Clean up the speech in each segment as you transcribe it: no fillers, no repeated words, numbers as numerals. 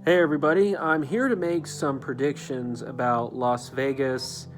Hey everybody, I'm here to make some predictions about Las Vegas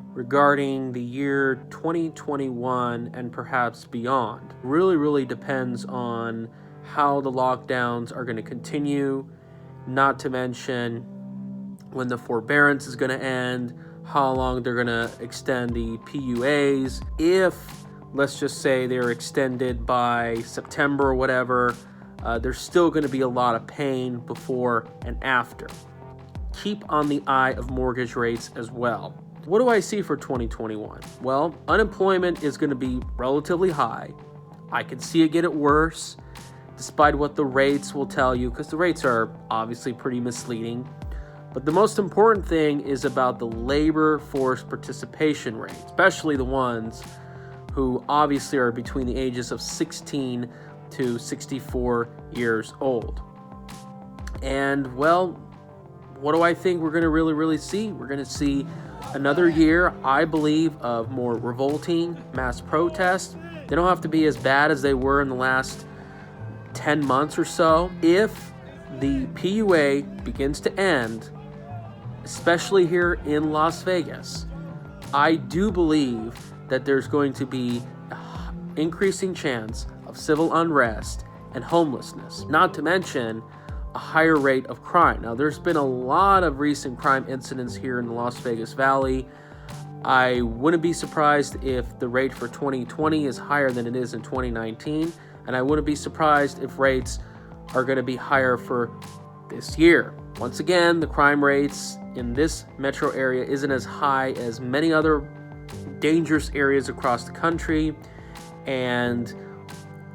regarding the year 2021 and perhaps beyond. Really depends on how the lockdowns are going to continue, not to mention when the forbearance is going to end, how long they're going to extend the PUAs. If, let's just say, they're extended by September or whatever, there's still going to be a lot of pain before and after. Keep on the eye of mortgage rates as well. What do I see for 2021? Well, unemployment is going to be relatively high. I can see it get worse, despite what the rates will tell you, because the rates are obviously pretty misleading. But the most important thing is about the labor force participation rate, especially the ones who obviously are between the ages of 16 to 64 years old. And well, what do I think we're going to really see? We're going to see another year, I believe, of more revolting mass protests. They don't have to be as bad as they were in the last 10 months or so. If the PUA begins to end, especially here in Las Vegas, I do believe that there's going to be an increasing chance of civil unrest and homelessness, not to mention a higher rate of crime. Now, there's been a lot of recent crime incidents here in the Las Vegas Valley. I wouldn't be surprised if the rate for 2020 is higher than it is in 2019, and I wouldn't be surprised if rates are going to be higher for this year. Once again, the crime rates in this metro area isn't as high as many other dangerous areas across the country, and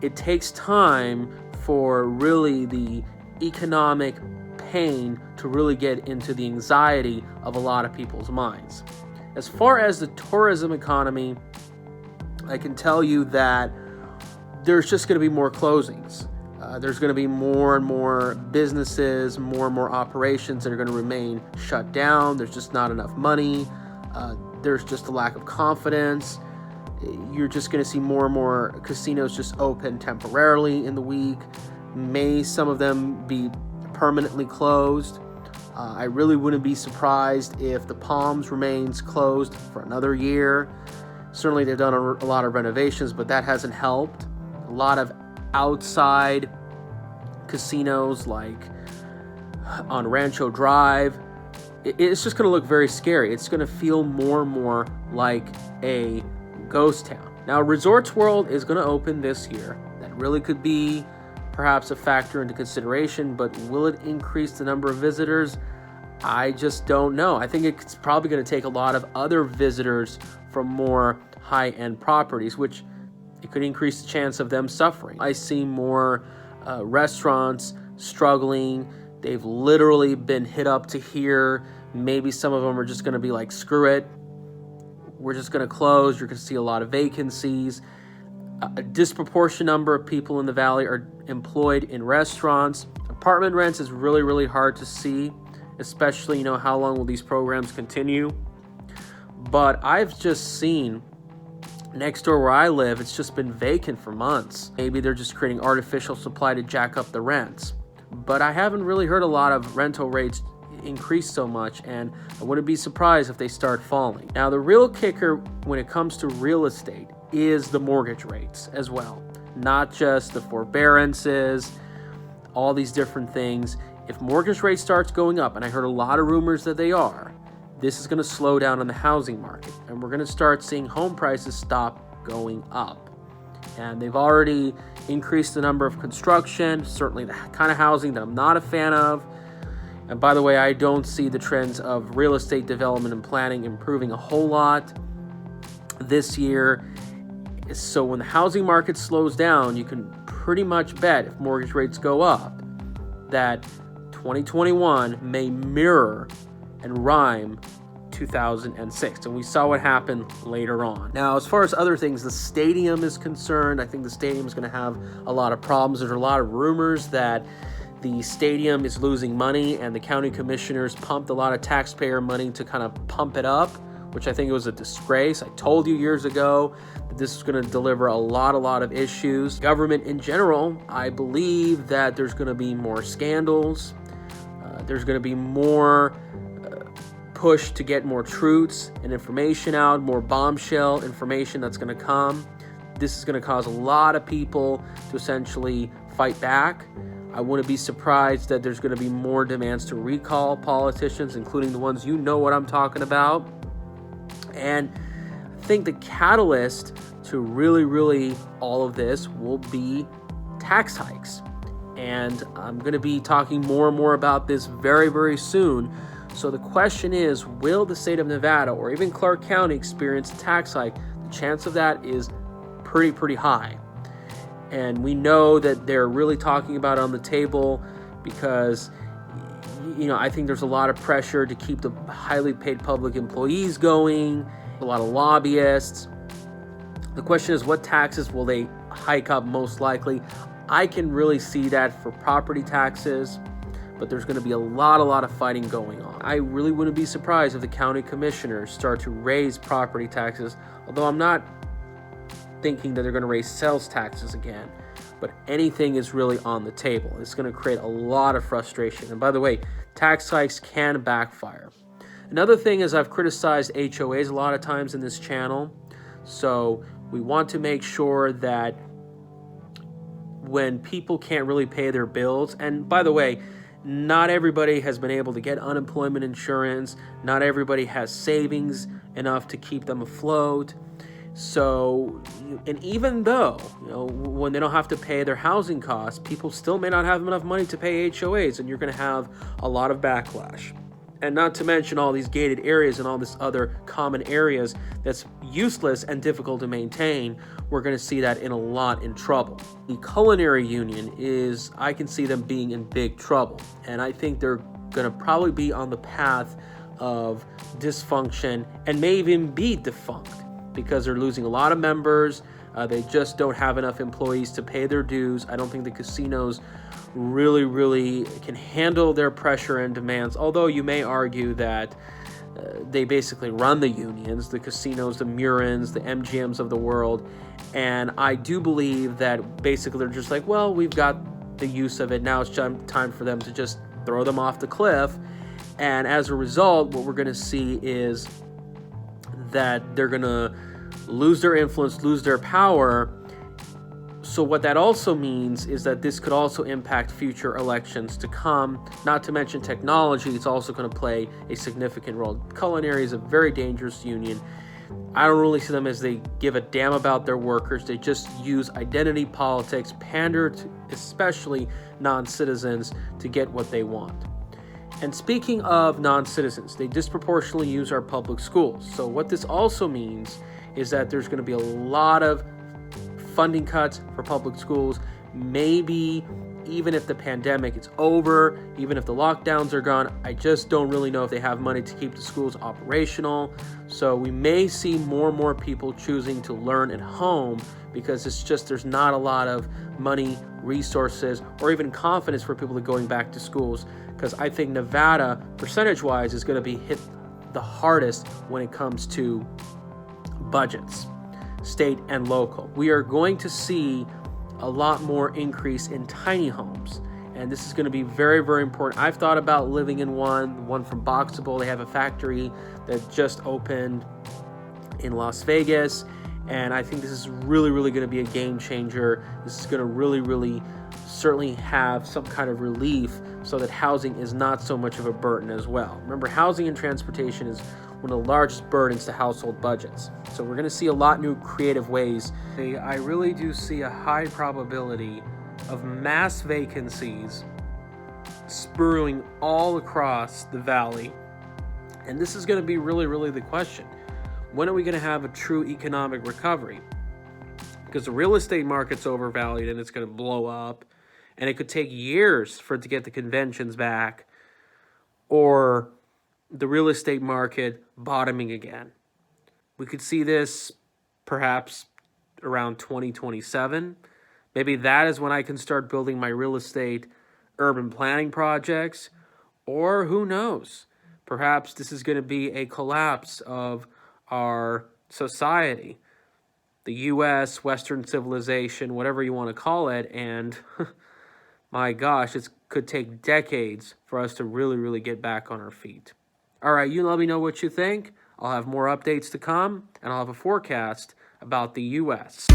it takes time for really the economic pain to really get into the anxiety of a lot of people's minds. As far as the tourism economy, I can tell you that there's just going to be more closings. There's going to be more and more businesses, more and more operations that are going to remain shut down. There's just not enough money. There's just a lack of confidence. You're just going to see more and more casinos just open temporarily in the week. May some of them be permanently closed. I really wouldn't be surprised if the Palms remains closed for another year. Certainly they've done a lot of renovations, but that hasn't helped. A lot of outside casinos like on Rancho Drive, it's just going to look very scary. It's going to feel more and more like a ghost town. Now, Resorts World is going to open this year. That really could be perhaps a factor into consideration, but will it increase the number of visitors? I just don't know. I think it's probably going to take a lot of other visitors from more high-end properties, which it could increase the chance of them suffering. I see more restaurants struggling. They've literally been hit up to here. Maybe some of them are just going to be like, screw it, we're just going to close. You're going to see a lot of vacancies. A disproportionate number of people in the valley are employed in restaurants. Apartment rents is really hard to see, especially, how long will these programs continue? But I've just seen next door where I live, it's just been vacant for months. Maybe they're just creating artificial supply to jack up the rents. But I haven't really heard a lot of rental rates increase so much, and I wouldn't be surprised if they start falling. Now, the real kicker when it comes to real estate is the mortgage rates as well, not just the forbearances, all these different things. If mortgage rates starts going up, and I heard a lot of rumors that they are, this is going to slow down on the housing market, and we're going to start seeing home prices stop going up. And they've already increased the number of construction, certainly the kind of housing that I'm not a fan of. And by the way, I don't see the trends of real estate development and planning improving a whole lot this year. So when the housing market slows down, you can pretty much bet, if mortgage rates go up, that 2021 may mirror and rhyme 2006. And we saw what happened later on. Now, as far as other things, the stadium is concerned, I think the stadium is going to have a lot of problems. There's a lot of rumors that the stadium is losing money, and the county commissioners pumped a lot of taxpayer money to kind of pump it up, which I think it was a disgrace. I told you years ago that this is going to deliver a lot of issues. Government in general, I believe that there's going to be more scandals. There's going to be more push to get more troops and information out, more bombshell information that's going to come. This is going to cause a lot of people to essentially fight back. I wouldn't be surprised that there's going to be more demands to recall politicians, including the ones you know what I'm talking about. And I think the catalyst to really all of this will be tax hikes. And I'm going to be talking more and more about this very soon. So the question is, will the state of Nevada or even Clark County experience a tax hike? The chance of that is pretty high. And we know that they're really talking about it on the table because, I think there's a lot of pressure to keep the highly paid public employees going, a lot of lobbyists. The question is, what taxes will they hike up most likely? I can really see that for property taxes, but there's going to be a lot of fighting going on. I really wouldn't be surprised if the county commissioners start to raise property taxes, although I'm not thinking that they're going to raise sales taxes again, but anything is really on the table. It's going to create a lot of frustration. And by the way, tax hikes can backfire. Another thing is, I've criticized HOAs a lot of times in this channel, so we want to make sure that when people can't really pay their bills, and by the way, not everybody has been able to get unemployment insurance, not everybody has savings enough to keep them afloat. So, and even though, when they don't have to pay their housing costs, people still may not have enough money to pay HOAs, and you're going to have a lot of backlash. And not to mention all these gated areas and all this other common areas that's useless and difficult to maintain. We're going to see that in a lot in trouble. The Culinary Union I can see them being in big trouble. And I think they're going to probably be on the path of dysfunction and may even be defunct because they're losing a lot of members. They just don't have enough employees to pay their dues. I don't think the casinos really can handle their pressure and demands, although you may argue that they basically run the unions, the casinos, the Murrens, the MGMs of the world, and I do believe that basically they're just like, well, we've got the use of it, now it's time for them to just throw them off the cliff. And as a result, what we're going to see is that they're going to lose their influence, lose their power. So what that also means is that this could also impact future elections to come. Not to mention technology, it's also going to play a significant role. Culinary is a very dangerous union. I don't really see them as they give a damn about their workers. They just use identity politics, pander to especially non-citizens to get what they want. And speaking of non-citizens, they disproportionately use our public schools. So what this also means is that there's going to be a lot of funding cuts for public schools. Maybe even if the pandemic is over, even if the lockdowns are gone, I just don't really know if they have money to keep the schools operational. So we may see more and more people choosing to learn at home because it's just there's not a lot of money, resources, or even confidence for people to going back to schools. Because I think Nevada, percentage-wise, is going to be hit the hardest when it comes to budgets, state and local. We are going to see a lot more increase in tiny homes, and this is going to be very important. I've thought about living in one from Boxable. They have a factory that just opened in Las Vegas, and I think this is really going to be a game changer. This is going to really certainly have some kind of relief so that housing is not so much of a burden as well. Remember, housing and transportation is one of the largest burdens to household budgets. So we're going to see a lot new creative ways. I really do see a high probability of mass vacancies spurring all across the valley. And this is going to be really the question. When are we going to have a true economic recovery? Because the real estate market's overvalued and it's going to blow up. And it could take years for it to get the conventions back, or the real estate market bottoming again. We could see this perhaps around 2027. Maybe that is when I can start building my real estate urban planning projects, or who knows? Perhaps this is going to be a collapse of our society, the U.S., Western civilization, whatever you want to call it, and my gosh, it could take decades for us to really, really get back on our feet. All right, you let me know what you think. I'll have more updates to come, and I'll have a forecast about the U.S.